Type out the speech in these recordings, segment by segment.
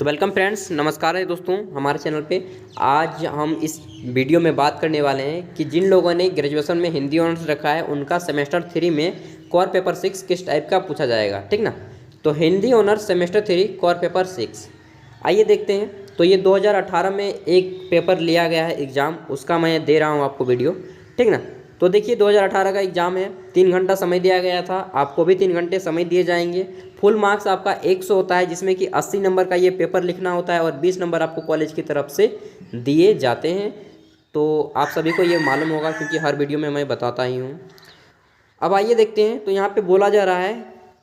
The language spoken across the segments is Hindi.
तो वेलकम फ्रेंड्स, नमस्कार है दोस्तों हमारे चैनल पे। आज हम इस वीडियो में बात करने वाले हैं कि जिन लोगों ने ग्रेजुएशन में हिंदी ऑनर्स रखा है उनका सेमेस्टर 3 में कोर पेपर 6 किस टाइप का पूछा जाएगा, ठीक ना। तो Hindi honours semester 3 core paper 6, आइए देखते हैं। तो ये 2018 में एक पेपर लिया गया है एग्ज़ाम, उसका मैं दे रहा हूँ आपको वीडियो, ठीक ना। तो देखिए 2018 का एग्ज़ाम है, 3 घंटा समय दिया गया था, आपको भी 3 घंटे समय दिए जाएंगे। फुल मार्क्स आपका 100 होता है, जिसमें कि 80 नंबर का ये पेपर लिखना होता है और 20 नंबर आपको कॉलेज की तरफ से दिए जाते हैं। तो आप सभी को ये मालूम होगा क्योंकि हर वीडियो में मैं बताता ही हूँ। अब आइए देखते हैं। तो यहाँ पे बोला जा रहा है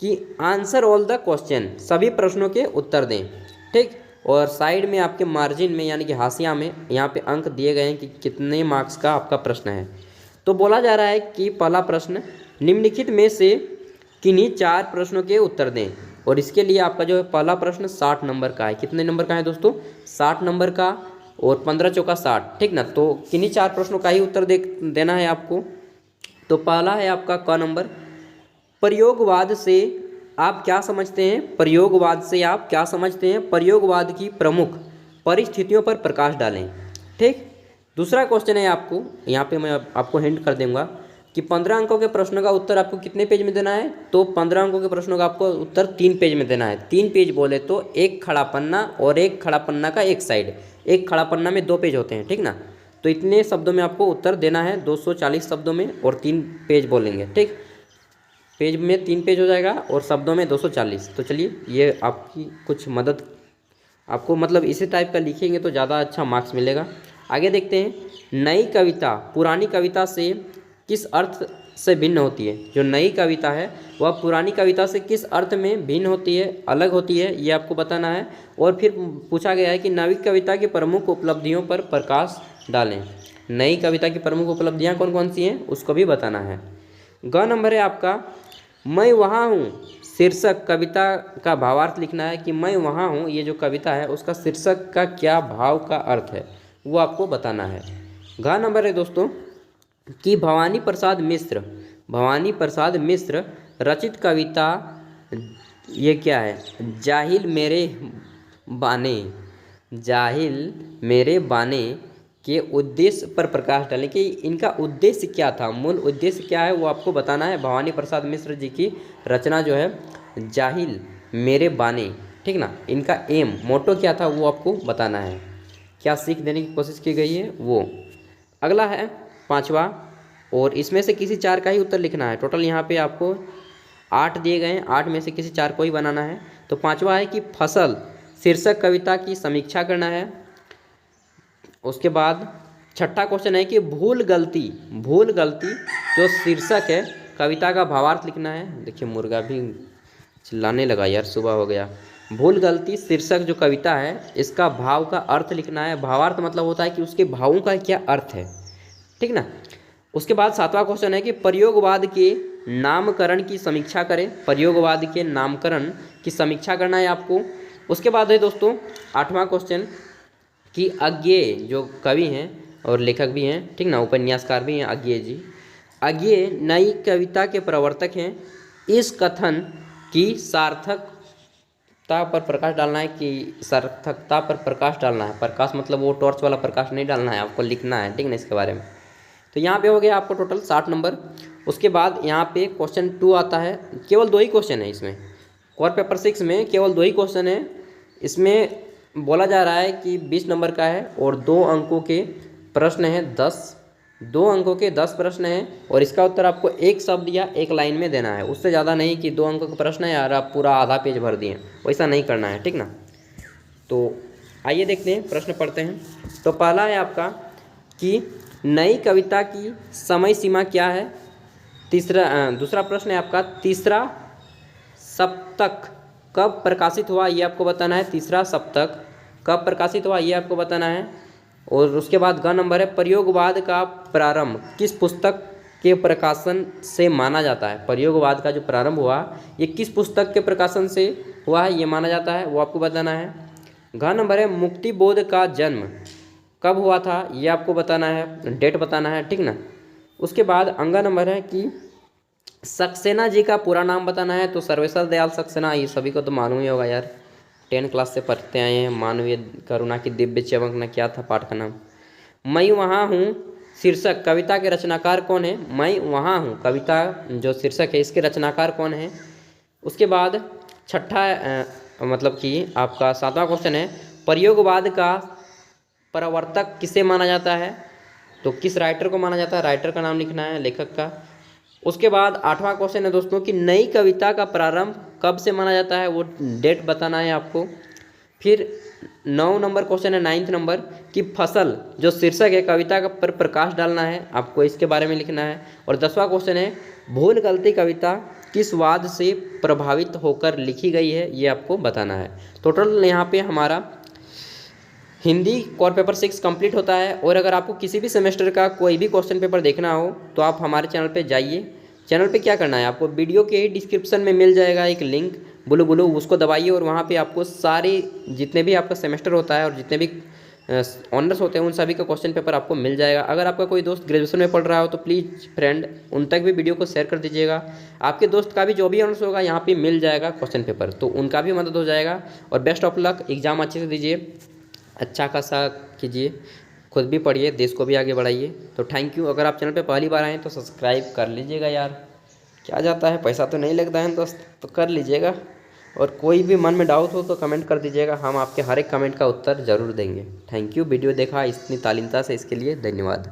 कि आंसर ऑल द क्वेश्चन, सभी प्रश्नों के उत्तर दें, ठीक। और साइड में आपके मार्जिन में यानी कि हाशिया में यहाँ पे अंक दिए गए हैं कि कितने मार्क्स का आपका प्रश्न है। तो बोला जा रहा है कि पहला प्रश्न, निम्नलिखित में से किन्हीं 4 प्रश्नों के उत्तर दें। और इसके लिए आपका जो है पहला प्रश्न 60 नंबर का है। कितने नंबर का है दोस्तों? 60 नंबर का, और 15 चौका 60, ठीक ना। तो किन्हीं 4 प्रश्नों का ही उत्तर देना है आपको। तो पहला है आपका क नंबर, प्रयोगवाद से आप क्या समझते हैं? प्रयोगवाद से आप क्या समझते हैं? प्रयोगवाद की प्रमुख परिस्थितियों पर प्रकाश डालें, ठीक। दूसरा क्वेश्चन है आपको, यहाँ पे मैं आपको हिंट कर दूंगा कि 15 अंकों के प्रश्नों का उत्तर आपको कितने पेज में देना है। तो 15 अंकों के प्रश्नों का आपको उत्तर 3 पेज में देना है। 3 पेज बोले तो एक खड़ा पन्ना और एक खड़ा पन्ना का एक साइड, एक खड़ा पन्ना में 2 पेज होते हैं, ठीक ना। तो इतने शब्दों में आपको उत्तर देना है, 240 शब्दों में, और 3 पेज बोलेंगे, ठीक। पेज में 3 पेज हो जाएगा और शब्दों में 240। तो चलिए ये आपकी कुछ मदद, आपको मतलब इसी टाइप का लिखेंगे तो ज़्यादा अच्छा मार्क्स मिलेगा। आगे देखते हैं। नई कविता पुरानी कविता से किस अर्थ से भिन्न होती है? जो नई कविता है वह पुरानी कविता से किस अर्थ में भिन्न होती है, अलग होती है, ये आपको बताना है। और फिर पूछा गया है कि नई कविता की प्रमुख उपलब्धियों पर प्रकाश डालें। नई कविता की प्रमुख उपलब्धियाँ कौन कौन सी हैं उसको भी बताना है। ग नंबर है आपका, मैं वहाँ हूँ शीर्षक कविता का भावार्थ लिखना है कि मैं वहाँ हूँ, ये जो कविता है उसका शीर्षक का क्या भाव का अर्थ है वो आपको बताना है। घ नंबर है दोस्तों कि भवानी प्रसाद मिश्र रचित कविता, ये क्या है? जाहिल मेरे बाने के उद्देश्य पर प्रकाश डालें कि इनका उद्देश्य क्या था, मूल उद्देश्य क्या है वो आपको बताना है। भवानी प्रसाद मिश्र जी की रचना जो है जाहिल मेरे बाने, ठीक ना, इनका एम मोटो क्या था वो आपको बताना है, क्या सीख देने की कोशिश की गई है वो। अगला है 5वां, और इसमें से किसी 4 का ही उत्तर लिखना है। टोटल यहाँ पे आपको 8 दिए गए हैं, 8 में से किसी 4 को ही बनाना है। तो 5वां है कि फसल शीर्षक कविता की समीक्षा करना है। उसके बाद 6ठा क्वेश्चन है कि भूल गलती जो शीर्षक है कविता का भावार्थ लिखना है। देखिए मुर्गा भी चिल्लाने लगा यार, सुबह हो गया। भूल गलती शीर्षक जो कविता है इसका भाव का अर्थ लिखना है। भावार्थ मतलब होता है कि उसके भावों का क्या अर्थ है, ठीक ना। उसके बाद 7वां क्वेश्चन है कि प्रयोगवाद के नामकरण की समीक्षा करें। प्रयोगवाद के नामकरण की समीक्षा करना है आपको। उसके बाद है दोस्तों 8वां क्वेश्चन कि अज्ञेय जो कवि हैं और लेखक भी हैं, ठीक ना, उपन्यासकार भी हैं अज्ञेय जी, अज्ञेय नई कविता के प्रवर्तक हैं। इस कथन की सार्थकता पर प्रकाश डालना है कि सार्थकता पर प्रकाश डालना है। प्रकाश मतलब वो टॉर्च वाला प्रकाश नहीं डालना है, आपको लिखना है, ठीक ना, इसके बारे में। तो यहाँ पे हो गया आपको टोटल 60 नंबर। उसके बाद यहाँ पे क्वेश्चन 2 आता है, केवल 2 ही क्वेश्चन है इसमें। कोर पेपर 6 में केवल 2 ही क्वेश्चन है। इसमें बोला जा रहा है कि 20 नंबर का है और 2 अंकों के प्रश्न हैं 2 अंकों के 10 प्रश्न हैं, और इसका उत्तर आपको एक शब्द या एक लाइन में देना है। उससे ज़्यादा नहीं कि 2 अंकों का प्रश्न है यार आप पूरा आधा पेज भर दिए, वैसा नहीं करना है, ठीक ना। तो आइए देखते हैं, प्रश्न पढ़ते हैं। तो पहला है आपका कि नई कविता की समय सीमा क्या है। दूसरा प्रश्न है आपका, तीसरा सप्तक कब प्रकाशित हुआ ये आपको बताना है। तीसरा सप्तक कब प्रकाशित हुआ ये आपको बताना है। और उसके बाद ग नंबर है, प्रयोगवाद का प्रारंभ किस पुस्तक के प्रकाशन से माना जाता है। प्रयोगवाद का जो प्रारंभ हुआ ये किस पुस्तक के प्रकाशन से हुआ है ये माना जाता है, वो आपको बताना है। घ नंबर है, मुक्तिबोध का जन्म कब हुआ था ये आपको बताना है, डेट बताना है, ठीक ना। उसके बाद अंगा नंबर है कि सक्सेना जी का पूरा नाम बताना है। तो सर्वेश्वर दयाल सक्सेना, ये सभी को तो मालूम ही होगा यार, 10 क्लास से पढ़ते आए हैं। मानवीय करुणा की दिव्य चमक न, क्या था पाठ का नाम? मैं वहाँ हूँ शीर्षक कविता के रचनाकार कौन है? मैं वहाँ हूँ कविता जो शीर्षक है इसके रचनाकार कौन है? उसके बाद छठा मतलब कि आपका 7वां क्वेश्चन है, प्रयोगवाद का प्रवर्तक किसे माना जाता है? तो किस राइटर को माना जाता है? राइटर का नाम लिखना है, लेखक का। उसके बाद 8वां क्वेश्चन है दोस्तों कि नई कविता का प्रारंभ कब से माना जाता है? वो डेट बताना है आपको। फिर 9 नंबर क्वेश्चन है, 9th नंबर कि फसल जो शीर्षक है कविता का पर प्रकाश डालना है, आपको इसके बारे में लिखना है। और 10वां क्वेश्चन है भूल गलती कविता किस वाद से प्रभावित होकर लिखी गई है, ये आपको बताना है। टोटल यहाँ पे हमारा हिंदी कोर पेपर 6 कंप्लीट होता है। और अगर आपको किसी भी सेमेस्टर का कोई भी क्वेश्चन पेपर देखना हो तो आप हमारे चैनल पे जाइए। चैनल पे क्या करना है, आपको वीडियो के डिस्क्रिप्शन में मिल जाएगा एक लिंक ब्लू, उसको दबाइए और वहाँ पे आपको सारे जितने भी आपका सेमेस्टर होता है और जितने भी ऑनर्स होते हैं उन सभी का क्वेश्चन पेपर आपको मिल जाएगा। अगर आपका कोई दोस्त ग्रेजुएशन में पढ़ रहा हो तो प्लीज़ फ्रेंड उन तक भी वीडियो को शेयर कर दीजिएगा। आपके दोस्त का भी जो भी ऑनर्स होगा यहाँ पे मिल जाएगा क्वेश्चन पेपर, तो उनका भी मदद हो जाएगा। और बेस्ट ऑफ लक, एग्ज़ाम अच्छे से दीजिए, अच्छा खासा कीजिए, खुद भी पढ़िए, देश को भी आगे बढ़ाइए। तो थैंक यू। अगर आप चैनल पे पहली बार आएँ तो सब्सक्राइब कर लीजिएगा यार, क्या जाता है, पैसा तो नहीं लगता है दोस्त, तो कर लीजिएगा। और कोई भी मन में डाउट हो तो कमेंट कर दीजिएगा, हम आपके हर एक कमेंट का उत्तर ज़रूर देंगे। Thank you. वीडियो देखा इतनी तालीमता से, इसके लिए धन्यवाद।